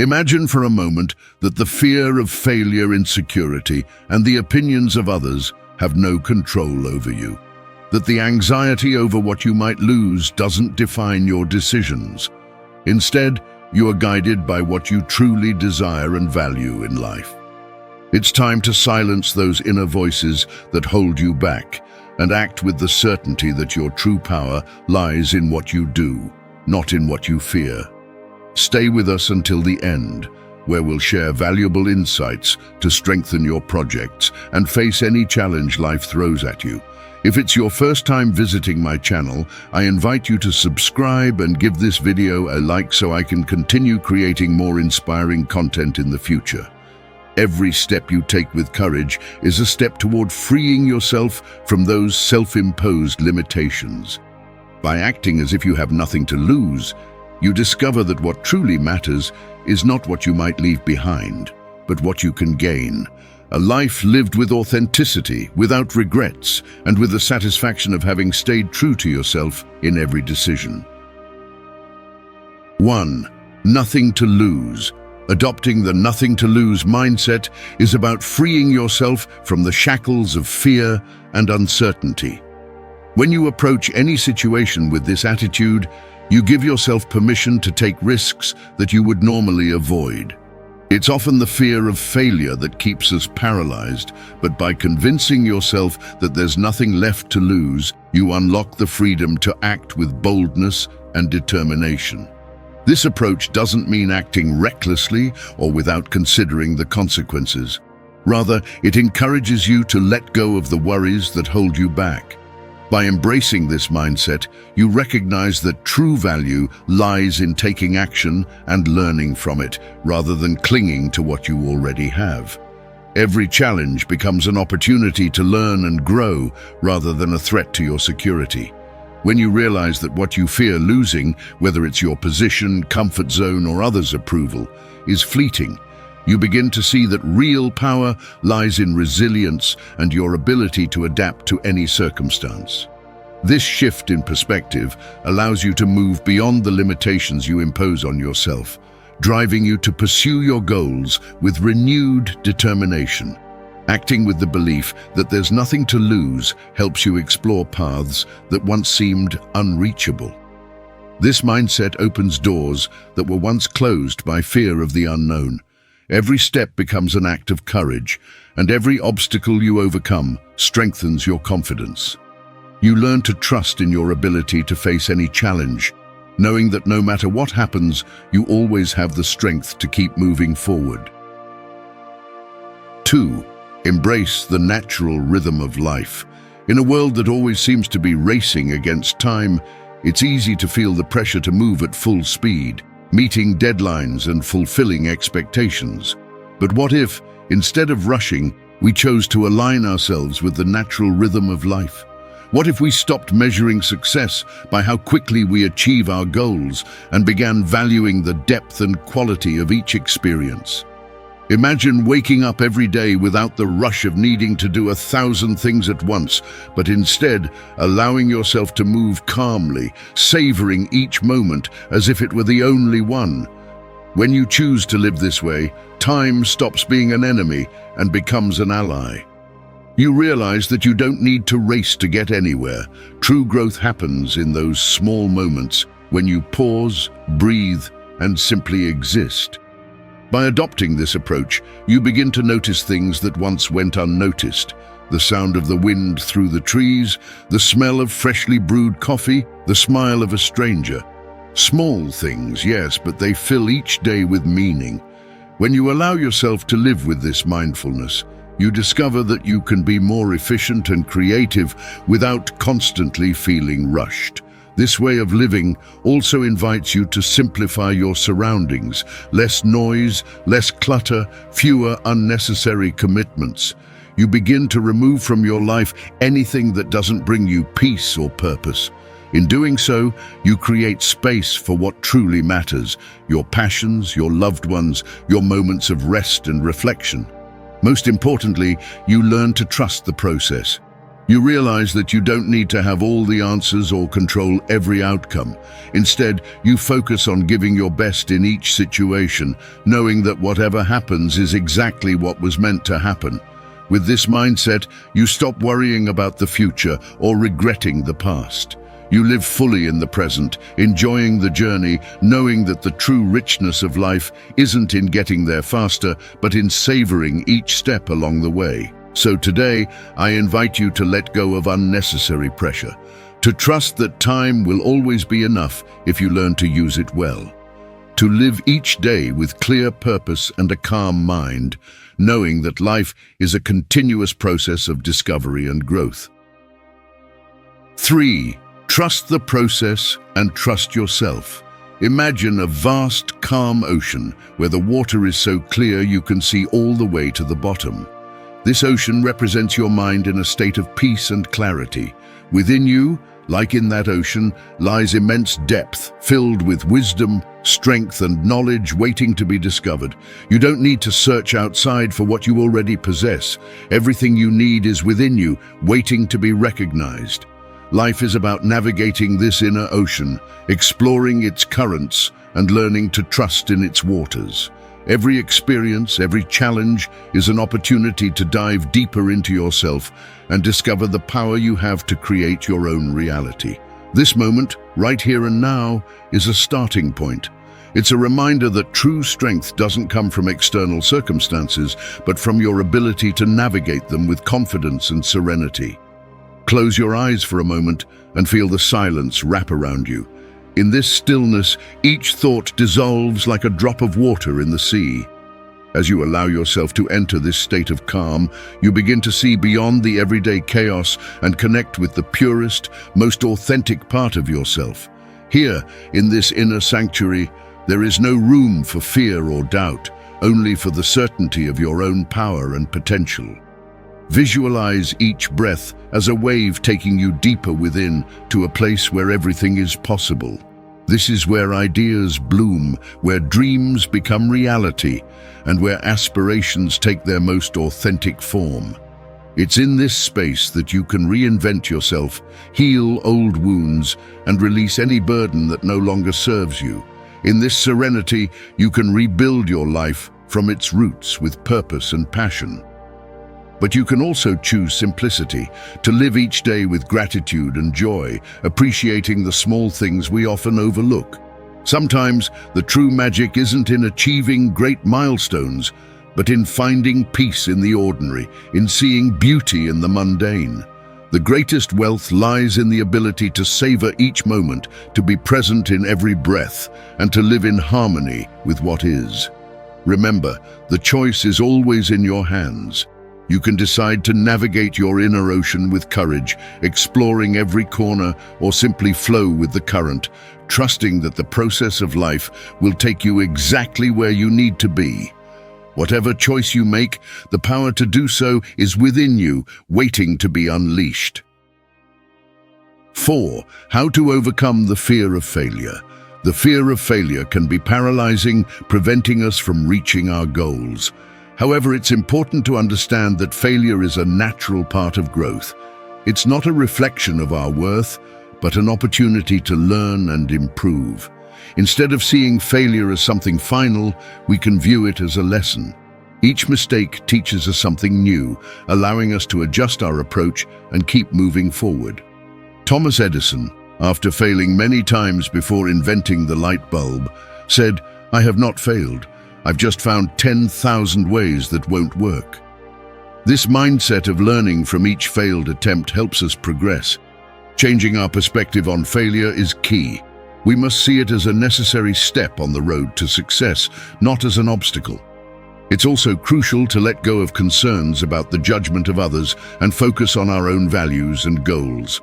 Imagine for a moment that the fear of failure, insecurity, and the opinions of others have no control over you. That the anxiety over what you might lose doesn't define your decisions. Instead, you are guided by what you truly desire and value in life. It's time to silence those inner voices that hold you back and act with the certainty that your true power lies in what you do, not in what you fear. Stay with us until the end, where we'll share valuable insights to strengthen your projects and face any challenge life throws at you. If it's your first time visiting my channel, I invite you to subscribe and give this video a like so I can continue creating more inspiring content in the future. Every step you take with courage is a step toward freeing yourself from those self-imposed limitations. By acting as if you have nothing to lose, you discover that what truly matters is not what you might leave behind, but what you can gain. A life lived with authenticity, without regrets, and with the satisfaction of having stayed true to yourself in every decision. 1. Nothing to lose. Adopting the nothing-to-lose mindset is about freeing yourself from the shackles of fear and uncertainty. When you approach any situation with this attitude, you give yourself permission to take risks that you would normally avoid. It's often the fear of failure that keeps us paralyzed, but by convincing yourself that there's nothing left to lose, you unlock the freedom to act with boldness and determination. This approach doesn't mean acting recklessly or without considering the consequences. Rather, it encourages you to let go of the worries that hold you back. By embracing this mindset, you recognize that true value lies in taking action and learning from it, rather than clinging to what you already have. Every challenge becomes an opportunity to learn and grow, rather than a threat to your security. When you realize that what you fear losing, whether it's your position, comfort zone, or others' approval, is fleeting, you begin to see that real power lies in resilience and your ability to adapt to any circumstance. This shift in perspective allows you to move beyond the limitations you impose on yourself, driving you to pursue your goals with renewed determination. Acting with the belief that there's nothing to lose helps you explore paths that once seemed unreachable. This mindset opens doors that were once closed by fear of the unknown. Every step becomes an act of courage, and every obstacle you overcome strengthens your confidence. You learn to trust in your ability to face any challenge, knowing that no matter what happens, you always have the strength to keep moving forward. 2. Embrace the natural rhythm of life. In a world that always seems to be racing against time, it's easy to feel the pressure to move at full speed, meeting deadlines and fulfilling expectations. But what if, instead of rushing, we chose to align ourselves with the natural rhythm of life? What if we stopped measuring success by how quickly we achieve our goals and began valuing the depth and quality of each experience? Imagine waking up every day without the rush of needing to do 1,000 things at once, but instead allowing yourself to move calmly, savoring each moment as if it were the only one. When you choose to live this way, time stops being an enemy and becomes an ally. You realize that you don't need to race to get anywhere. True growth happens in those small moments when you pause, breathe, and simply exist. By adopting this approach, you begin to notice things that once went unnoticed. The sound of the wind through the trees, the smell of freshly brewed coffee, the smile of a stranger. Small things, yes, but they fill each day with meaning. When you allow yourself to live with this mindfulness, you discover that you can be more efficient and creative without constantly feeling rushed. This way of living also invites you to simplify your surroundings. Less noise, less clutter, fewer unnecessary commitments. You begin to remove from your life anything that doesn't bring you peace or purpose. In doing so, you create space for what truly matters: your passions, your loved ones, your moments of rest and reflection. Most importantly, you learn to trust the process. You realize that you don't need to have all the answers or control every outcome. Instead, you focus on giving your best in each situation, knowing that whatever happens is exactly what was meant to happen. With this mindset, you stop worrying about the future or regretting the past. You live fully in the present, enjoying the journey, knowing that the true richness of life isn't in getting there faster, but in savoring each step along the way. So today, I invite you to let go of unnecessary pressure, to trust that time will always be enough if you learn to use it well, to live each day with clear purpose and a calm mind, knowing that life is a continuous process of discovery and growth. 3. Trust the process and trust yourself. Imagine a vast, calm ocean where the water is so clear you can see all the way to the bottom. This ocean represents your mind in a state of peace and clarity. Within you, like in that ocean, lies immense depth, filled with wisdom, strength, and knowledge waiting to be discovered. You don't need to search outside for what you already possess. Everything you need is within you, waiting to be recognized. Life is about navigating this inner ocean, exploring its currents, and learning to trust in its waters. Every experience, every challenge is an opportunity to dive deeper into yourself and discover the power you have to create your own reality. This moment, right here and now, is a starting point. It's a reminder that true strength doesn't come from external circumstances, but from your ability to navigate them with confidence and serenity. Close your eyes for a moment and feel the silence wrap around you. In this stillness, each thought dissolves like a drop of water in the sea. As you allow yourself to enter this state of calm, you begin to see beyond the everyday chaos and connect with the purest, most authentic part of yourself. Here, in this inner sanctuary, there is no room for fear or doubt, only for the certainty of your own power and potential. Visualize each breath as a wave taking you deeper within to a place where everything is possible. This is where ideas bloom, where dreams become reality, and where aspirations take their most authentic form. It's in this space that you can reinvent yourself, heal old wounds, and release any burden that no longer serves you. In this serenity, you can rebuild your life from its roots with purpose and passion. But you can also choose simplicity, to live each day with gratitude and joy, appreciating the small things we often overlook. Sometimes the true magic isn't in achieving great milestones, but in finding peace in the ordinary, in seeing beauty in the mundane. The greatest wealth lies in the ability to savor each moment, to be present in every breath, and to live in harmony with what is. Remember, the choice is always in your hands. You can decide to navigate your inner ocean with courage, exploring every corner, or simply flow with the current, trusting that the process of life will take you exactly where you need to be. Whatever choice you make, the power to do so is within you, waiting to be unleashed. 4. How to overcome the fear of failure. The fear of failure can be paralyzing, preventing us from reaching our goals. However, it's important to understand that failure is a natural part of growth. It's not a reflection of our worth, but an opportunity to learn and improve. Instead of seeing failure as something final, we can view it as a lesson. Each mistake teaches us something new, allowing us to adjust our approach and keep moving forward. Thomas Edison, after failing many times before inventing the light bulb, said, "I have not failed. I've just found 10,000 ways that won't work." This mindset of learning from each failed attempt helps us progress. Changing our perspective on failure is key. We must see it as a necessary step on the road to success, not as an obstacle. It's also crucial to let go of concerns about the judgment of others and focus on our own values and goals.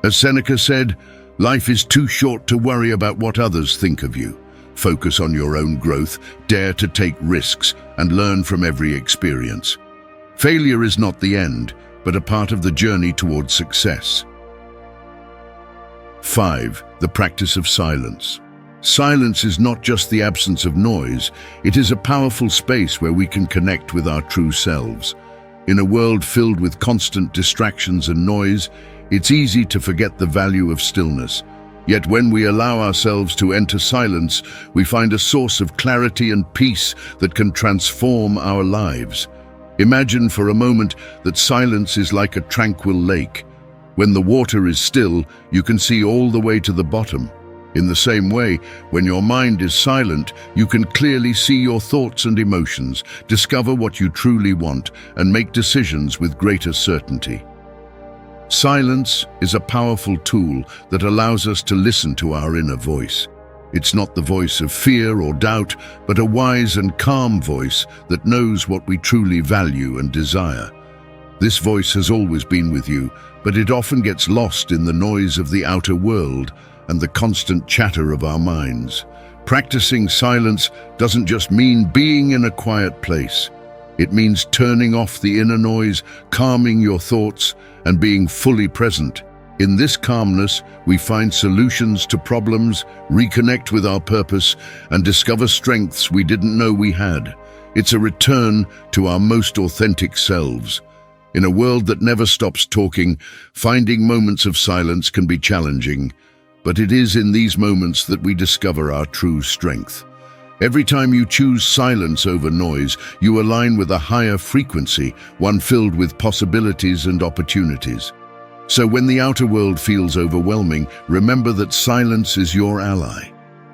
As Seneca said, "Life is too short to worry about what others think of you." Focus on your own growth, dare to take risks, and learn from every experience. Failure is not the end, but a part of the journey towards success. 5. The practice of silence. Silence is not just the absence of noise, it is a powerful space where we can connect with our true selves. In a world filled with constant distractions and noise, it's easy to forget the value of stillness. Yet when we allow ourselves to enter silence, we find a source of clarity and peace that can transform our lives. Imagine for a moment that silence is like a tranquil lake. When the water is still, you can see all the way to the bottom. In the same way, when your mind is silent, you can clearly see your thoughts and emotions, discover what you truly want, and make decisions with greater certainty. Silence is a powerful tool that allows us to listen to our inner voice. It's not the voice of fear or doubt, but a wise and calm voice that knows what we truly value and desire. This voice has always been with you, but it often gets lost in the noise of the outer world and the constant chatter of our minds. Practicing silence doesn't just mean being in a quiet place. It means turning off the inner noise, calming your thoughts, and being fully present. In this calmness, we find solutions to problems, reconnect with our purpose, and discover strengths we didn't know we had. It's a return to our most authentic selves. In a world that never stops talking, finding moments of silence can be challenging, but it is in these moments that we discover our true strength. Every time you choose silence over noise, you align with a higher frequency, one filled with possibilities and opportunities. So when the outer world feels overwhelming, remember that silence is your ally.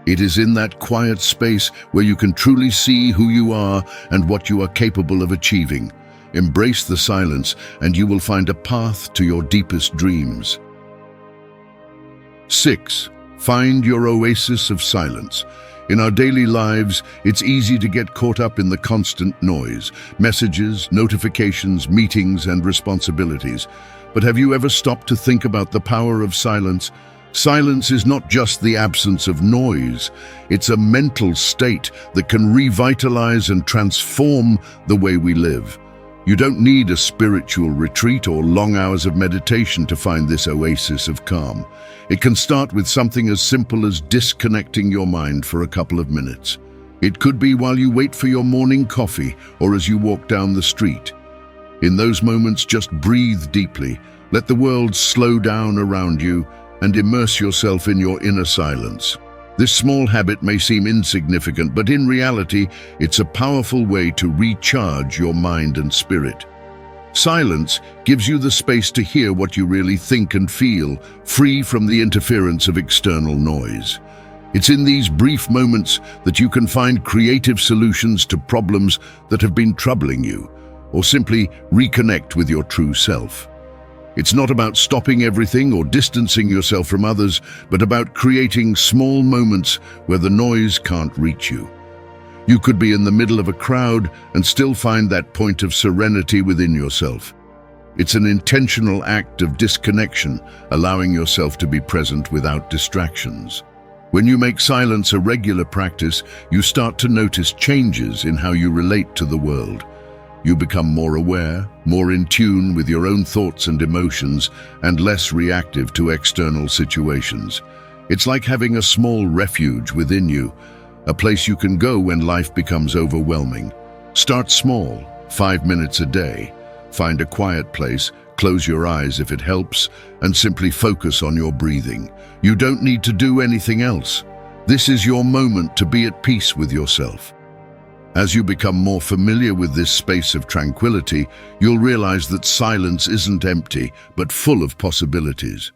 It is in that quiet space where you can truly see who you are and what you are capable of achieving. Embrace the silence, and you will find a path to your deepest dreams. 6. Find your oasis of silence. In our daily lives, it's easy to get caught up in the constant noise, messages, notifications, meetings, and responsibilities. But have you ever stopped to think about the power of silence? Silence is not just the absence of noise. It's a mental state that can revitalize and transform the way we live. You don't need a spiritual retreat or long hours of meditation to find this oasis of calm. It can start with something as simple as disconnecting your mind for a couple of minutes. It could be while you wait for your morning coffee or as you walk down the street. In those moments, just breathe deeply, let the world slow down around you, and immerse yourself in your inner silence. This small habit may seem insignificant, but in reality, it's a powerful way to recharge your mind and spirit. Silence gives you the space to hear what you really think and feel, free from the interference of external noise. It's in these brief moments that you can find creative solutions to problems that have been troubling you, or simply reconnect with your true self. It's not about stopping everything or distancing yourself from others, but about creating small moments where the noise can't reach you. You could be in the middle of a crowd and still find that point of serenity within yourself. It's an intentional act of disconnection, allowing yourself to be present without distractions. When you make silence a regular practice, you start to notice changes in how you relate to the world. You become more aware, more in tune with your own thoughts and emotions, and less reactive to external situations. It's like having a small refuge within you, a place you can go when life becomes overwhelming. Start small, 5 minutes a day. Find a quiet place, close your eyes if it helps, and simply focus on your breathing. You don't need to do anything else. This is your moment to be at peace with yourself. As you become more familiar with this space of tranquility, you'll realize that silence isn't empty, but full of possibilities.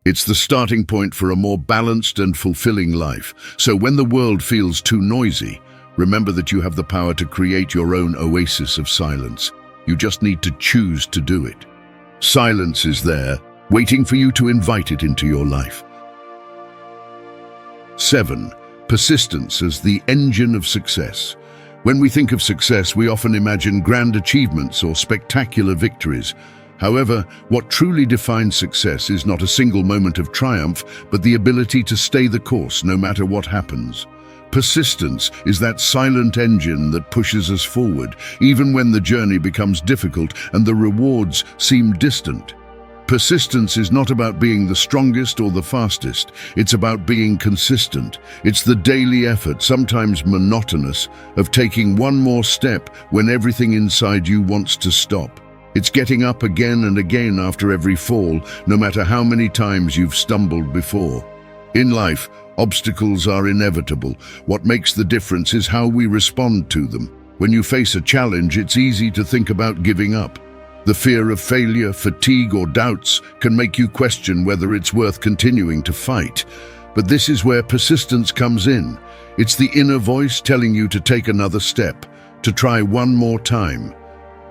It's the starting point for a more balanced and fulfilling life. So when the world feels too noisy, remember that you have the power to create your own oasis of silence. You just need to choose to do it. Silence is there, waiting for you to invite it into your life. 7. Persistence as the engine of success. When we think of success, we often imagine grand achievements or spectacular victories. However, what truly defines success is not a single moment of triumph, but the ability to stay the course no matter what happens. Persistence is that silent engine that pushes us forward, even when the journey becomes difficult and the rewards seem distant. Persistence is not about being the strongest or the fastest. It's about being consistent. It's the daily effort, sometimes monotonous, of taking one more step when everything inside you wants to stop. It's getting up again and again after every fall, no matter how many times you've stumbled before. In life, obstacles are inevitable. What makes the difference is how we respond to them. When you face a challenge, it's easy to think about giving up. The fear of failure, fatigue, or doubts can make you question whether it's worth continuing to fight. But this is where persistence comes in. It's the inner voice telling you to take another step, to try one more time.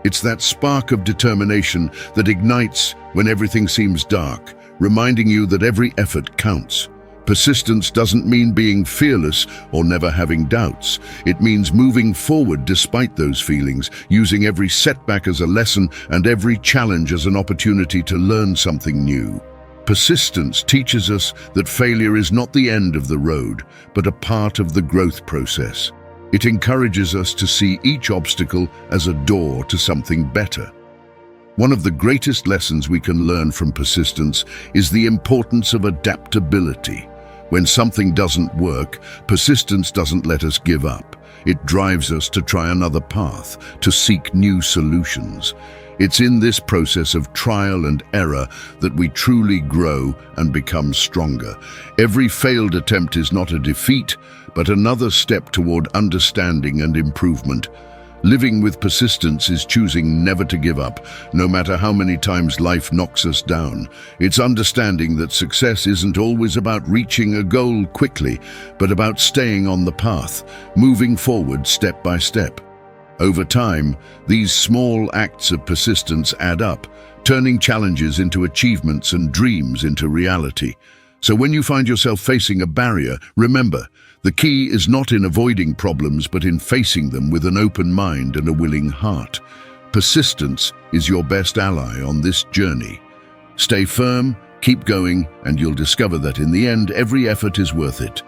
It's that spark of determination that ignites when everything seems dark, reminding you that every effort counts. Persistence doesn't mean being fearless or never having doubts. It means moving forward despite those feelings, using every setback as a lesson and every challenge as an opportunity to learn something new. Persistence teaches us that failure is not the end of the road, but a part of the growth process. It encourages us to see each obstacle as a door to something better. One of the greatest lessons we can learn from persistence is the importance of adaptability. When something doesn't work, persistence doesn't let us give up. It drives us to try another path, to seek new solutions. It's in this process of trial and error that we truly grow and become stronger. Every failed attempt is not a defeat, but another step toward understanding and improvement. Living with persistence is choosing never to give up, no matter how many times life knocks us down. It's understanding that success isn't always about reaching a goal quickly, but about staying on the path, moving forward step by step. Over time, these small acts of persistence add up, turning challenges into achievements and dreams into reality. So when you find yourself facing a barrier, remember, the key is not in avoiding problems, but in facing them with an open mind and a willing heart. Persistence is your best ally on this journey. Stay firm, keep going, and you'll discover that in the end, every effort is worth it.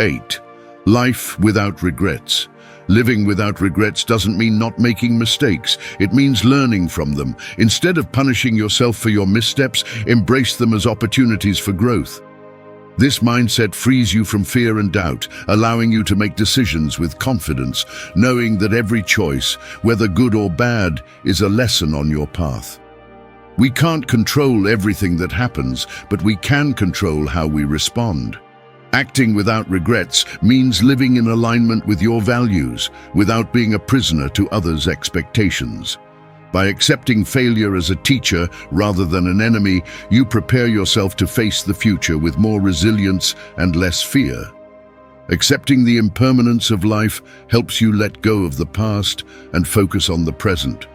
8. Life without regrets. Living without regrets doesn't mean not making mistakes. It means learning from them. Instead of punishing yourself for your missteps, embrace them as opportunities for growth. This mindset frees you from fear and doubt, allowing you to make decisions with confidence, knowing that every choice, whether good or bad, is a lesson on your path. We can't control everything that happens, but we can control how we respond. Acting without regrets means living in alignment with your values, without being a prisoner to others' expectations. By accepting failure as a teacher rather than an enemy, you prepare yourself to face the future with more resilience and less fear. Accepting the impermanence of life helps you let go of the past and focus on the present.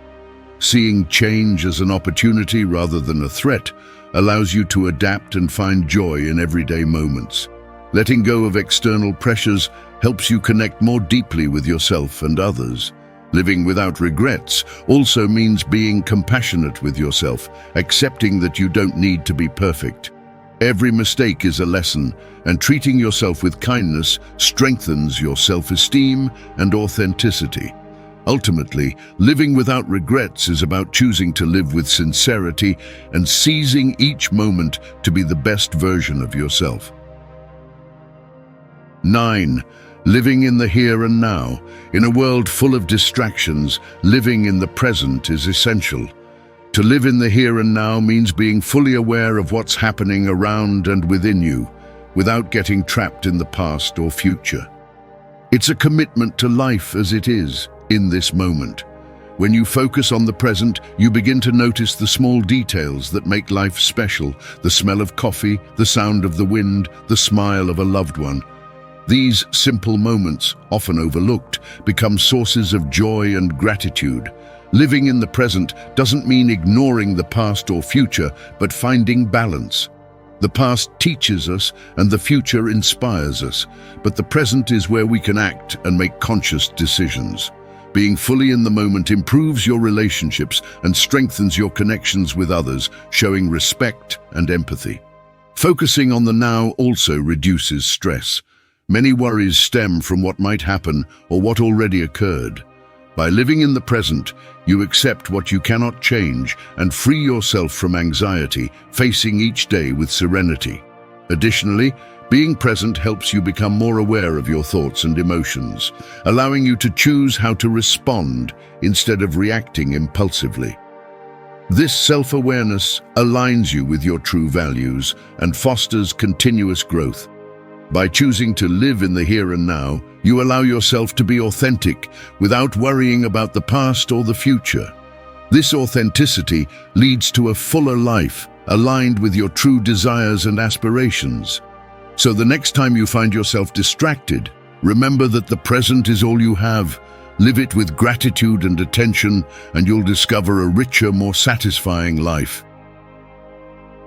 Seeing change as an opportunity rather than a threat allows you to adapt and find joy in everyday moments. Letting go of external pressures helps you connect more deeply with yourself and others. Living without regrets also means being compassionate with yourself, accepting that you don't need to be perfect. Every mistake is a lesson, and treating yourself with kindness strengthens your self-esteem and authenticity. Ultimately, living without regrets is about choosing to live with sincerity and seizing each moment to be the best version of yourself. 9. Living in the here and now. In a world full of distractions, living in the present is essential. To live in the here and now means being fully aware of what's happening around and within you, without getting trapped in the past or future. It's a commitment to life as it is, in this moment. When you focus on the present, you begin to notice the small details that make life special, the smell of coffee, the sound of the wind, the smile of a loved one. These simple moments, often overlooked, become sources of joy and gratitude. Living in the present doesn't mean ignoring the past or future, but finding balance. The past teaches us and the future inspires us, but the present is where we can act and make conscious decisions. Being fully in the moment improves your relationships and strengthens your connections with others, showing respect and empathy. Focusing on the now also reduces stress. Many worries stem from what might happen or what already occurred. By living in the present, you accept what you cannot change and free yourself from anxiety, facing each day with serenity. Additionally, being present helps you become more aware of your thoughts and emotions, allowing you to choose how to respond instead of reacting impulsively. This self-awareness aligns you with your true values and fosters continuous growth. By choosing to live in the here and now, you allow yourself to be authentic without worrying about the past or the future. This authenticity leads to a fuller life, aligned with your true desires and aspirations. So the next time you find yourself distracted, remember that the present is all you have. Live it with gratitude and attention, and you'll discover a richer, more satisfying life.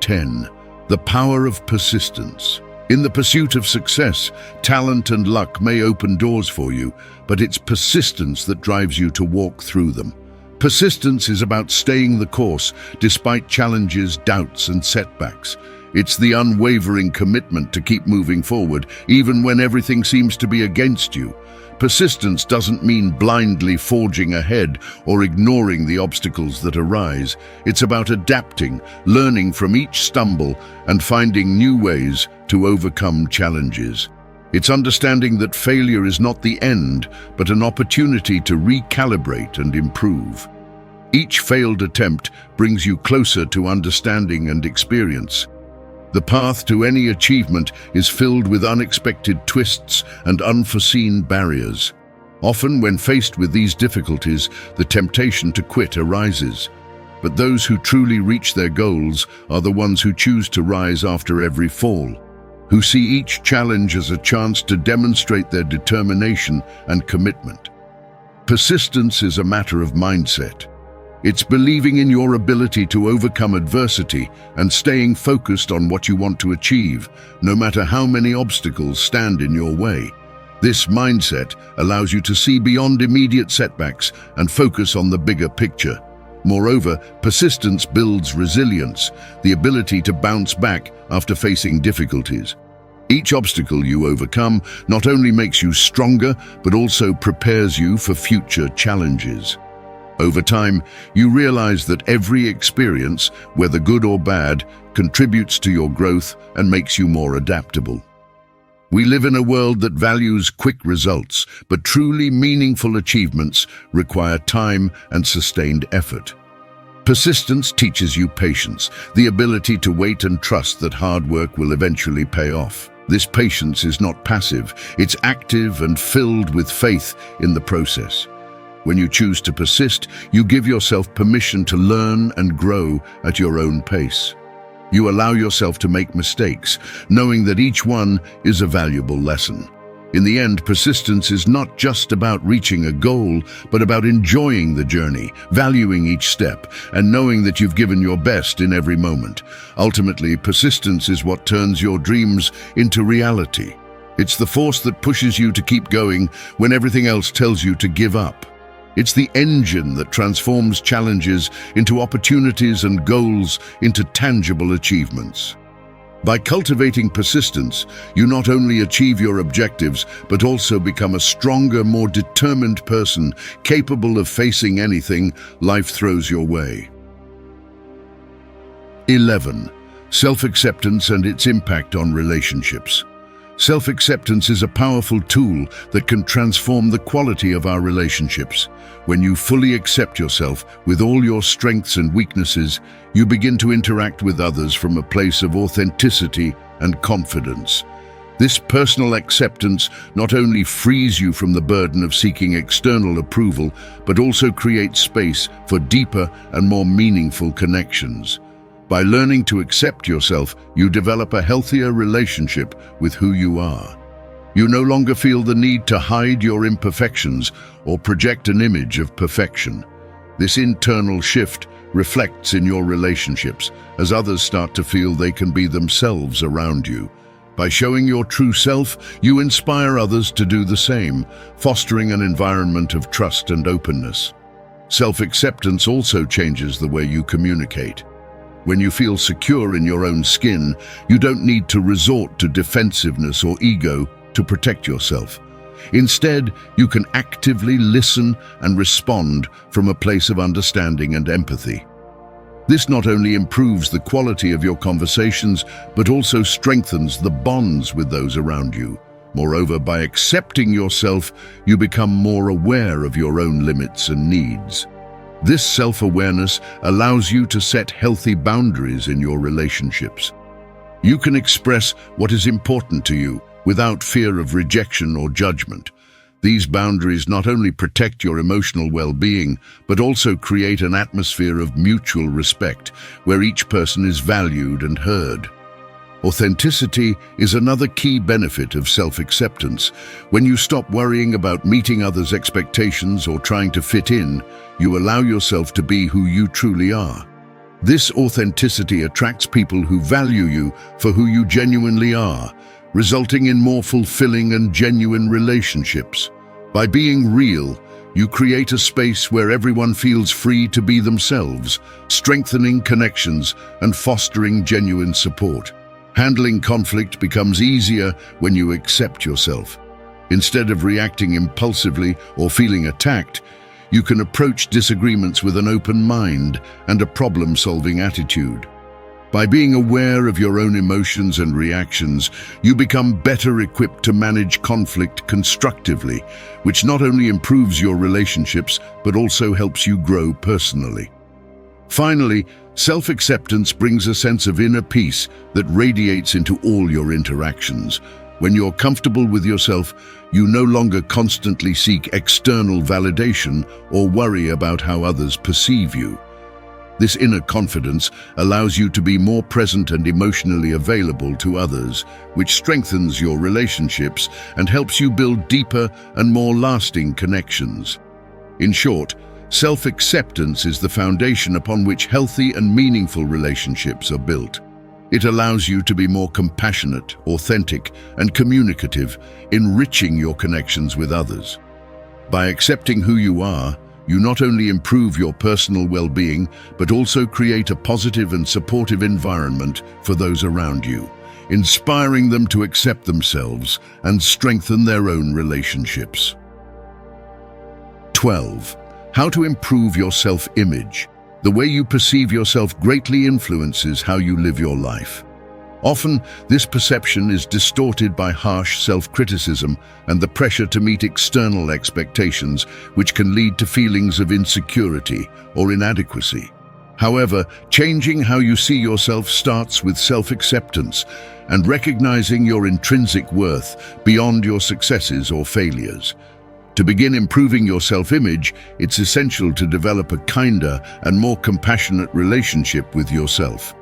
10. The power of persistence. In the pursuit of success, talent and luck may open doors for you, but it's persistence that drives you to walk through them. Persistence is about staying the course despite challenges, doubts, and setbacks. It's the unwavering commitment to keep moving forward, even when everything seems to be against you. Persistence doesn't mean blindly forging ahead or ignoring the obstacles that arise. It's about adapting, learning from each stumble, and finding new ways to overcome challenges. It's understanding that failure is not the end, but an opportunity to recalibrate and improve. Each failed attempt brings you closer to understanding and experience. The path to any achievement is filled with unexpected twists and unforeseen barriers. Often, when faced with these difficulties, the temptation to quit arises. But those who truly reach their goals are the ones who choose to rise after every fall, who see each challenge as a chance to demonstrate their determination and commitment. Persistence is a matter of mindset. It's believing in your ability to overcome adversity and staying focused on what you want to achieve, no matter how many obstacles stand in your way. This mindset allows you to see beyond immediate setbacks and focus on the bigger picture. Moreover, persistence builds resilience, the ability to bounce back after facing difficulties. Each obstacle you overcome not only makes you stronger, but also prepares you for future challenges. Over time, you realize that every experience, whether good or bad, contributes to your growth and makes you more adaptable. We live in a world that values quick results, but truly meaningful achievements require time and sustained effort. Persistence teaches you patience, the ability to wait and trust that hard work will eventually pay off. This patience is not passive, it's active and filled with faith in the process. When you choose to persist, you give yourself permission to learn and grow at your own pace. You allow yourself to make mistakes, knowing that each one is a valuable lesson. In the end, persistence is not just about reaching a goal, but about enjoying the journey, valuing each step, and knowing that you've given your best in every moment. Ultimately, persistence is what turns your dreams into reality. It's the force that pushes you to keep going when everything else tells you to give up. It's the engine that transforms challenges into opportunities and goals into tangible achievements. By cultivating persistence, you not only achieve your objectives, but also become a stronger, more determined person, capable of facing anything life throws your way. 11. Self-acceptance and its impact on relationships. Self-acceptance is a powerful tool that can transform the quality of our relationships. When you fully accept yourself with all your strengths and weaknesses, you begin to interact with others from a place of authenticity and confidence. This personal acceptance not only frees you from the burden of seeking external approval, but also creates space for deeper and more meaningful connections. By learning to accept yourself, you develop a healthier relationship with who you are. You no longer feel the need to hide your imperfections or project an image of perfection. This internal shift reflects in your relationships as others start to feel they can be themselves around you. By showing your true self, you inspire others to do the same, fostering an environment of trust and openness. Self-acceptance also changes the way you communicate. When you feel secure in your own skin, you don't need to resort to defensiveness or ego to protect yourself. Instead, you can actively listen and respond from a place of understanding and empathy. This not only improves the quality of your conversations, but also strengthens the bonds with those around you. Moreover, by accepting yourself, you become more aware of your own limits and needs. This self-awareness allows you to set healthy boundaries in your relationships. You can express what is important to you without fear of rejection or judgment. These boundaries not only protect your emotional well-being, but also create an atmosphere of mutual respect, where each person is valued and heard. Authenticity is another key benefit of self-acceptance. When you stop worrying about meeting others' expectations or trying to fit in, you allow yourself to be who you truly are. This authenticity attracts people who value you for who you genuinely are, resulting in more fulfilling and genuine relationships. By being real, you create a space where everyone feels free to be themselves, strengthening connections and fostering genuine support. Handling conflict becomes easier when you accept yourself. Instead of reacting impulsively or feeling attacked, you can approach disagreements with an open mind and a problem-solving attitude. By being aware of your own emotions and reactions, you become better equipped to manage conflict constructively, which not only improves your relationships, but also helps you grow personally. Finally, self-acceptance brings a sense of inner peace that radiates into all your interactions. When you're comfortable with yourself, you no longer constantly seek external validation or worry about how others perceive you. This inner confidence allows you to be more present and emotionally available to others, which strengthens your relationships and helps you build deeper and more lasting connections. In short, self-acceptance is the foundation upon which healthy and meaningful relationships are built. It allows you to be more compassionate, authentic, and communicative, enriching your connections with others. By accepting who you are, you not only improve your personal well-being, but also create a positive and supportive environment for those around you, inspiring them to accept themselves and strengthen their own relationships. 12. How to improve your self-image. The way you perceive yourself greatly influences how you live your life. Often, this perception is distorted by harsh self-criticism and the pressure to meet external expectations, which can lead to feelings of insecurity or inadequacy. However, changing how you see yourself starts with self-acceptance and recognizing your intrinsic worth beyond your successes or failures. To begin improving your self-image, it's essential to develop a kinder and more compassionate relationship with yourself.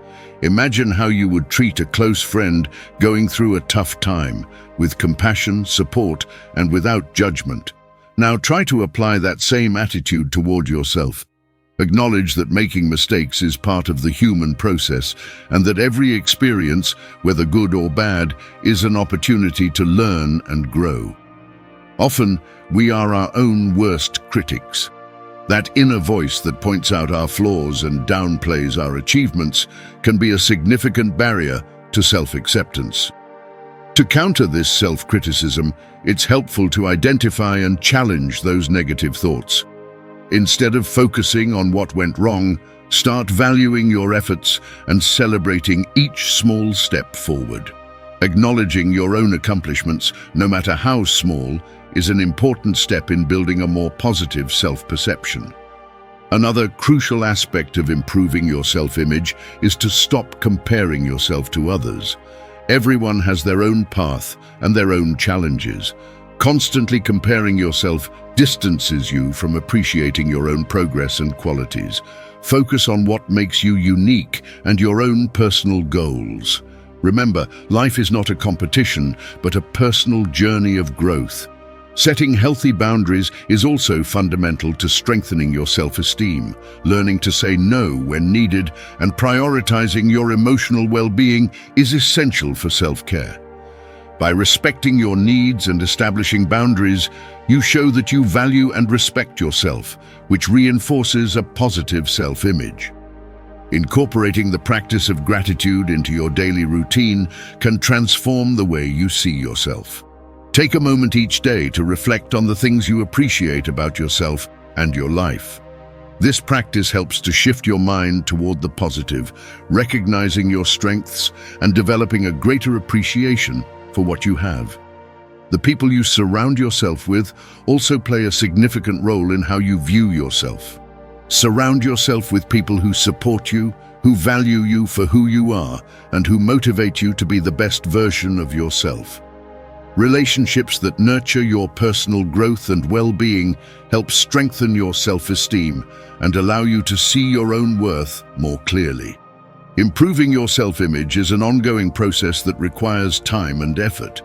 Imagine how you would treat a close friend going through a tough time, with compassion, support, and without judgment. Now try to apply that same attitude toward yourself. Acknowledge that making mistakes is part of the human process, and that every experience, whether good or bad, is an opportunity to learn and grow. Often, we are our own worst critics. That inner voice that points out our flaws and downplays our achievements can be a significant barrier to self-acceptance. To counter this self-criticism, it's helpful to identify and challenge those negative thoughts. Instead of focusing on what went wrong, start valuing your efforts and celebrating each small step forward. Acknowledging your own accomplishments, no matter how small, is an important step in building a more positive self-perception. Another crucial aspect of improving your self-image is to stop comparing yourself to others. Everyone has their own path and their own challenges. Constantly comparing yourself distances you from appreciating your own progress and qualities. Focus on what makes you unique and your own personal goals. Remember, life is not a competition, but a personal journey of growth. Setting healthy boundaries is also fundamental to strengthening your self-esteem. Learning to say no when needed and prioritizing your emotional well-being is essential for self-care. By respecting your needs and establishing boundaries, you show that you value and respect yourself, which reinforces a positive self-image. Incorporating the practice of gratitude into your daily routine can transform the way you see yourself. Take a moment each day to reflect on the things you appreciate about yourself and your life. This practice helps to shift your mind toward the positive, recognizing your strengths and developing a greater appreciation for what you have. The people you surround yourself with also play a significant role in how you view yourself. Surround yourself with people who support you, who value you for who you are, and who motivate you to be the best version of yourself. Relationships that nurture your personal growth and well-being help strengthen your self-esteem and allow you to see your own worth more clearly. Improving your self-image is an ongoing process that requires time and effort.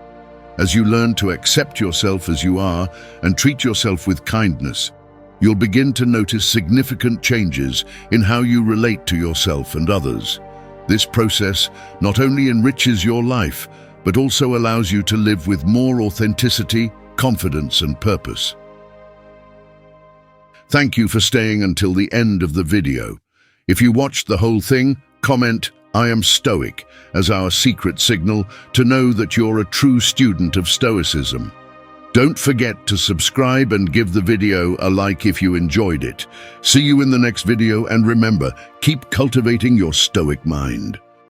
As you learn to accept yourself as you are and treat yourself with kindness, you'll begin to notice significant changes in how you relate to yourself and others. This process not only enriches your life, but also allows you to live with more authenticity, confidence, and purpose. Thank you for staying until the end of the video. If you watched the whole thing, comment, "I am Stoic," as our secret signal to know that you're a true student of Stoicism. Don't forget to subscribe and give the video a like if you enjoyed it. See you in the next video, and remember, keep cultivating your Stoic mind.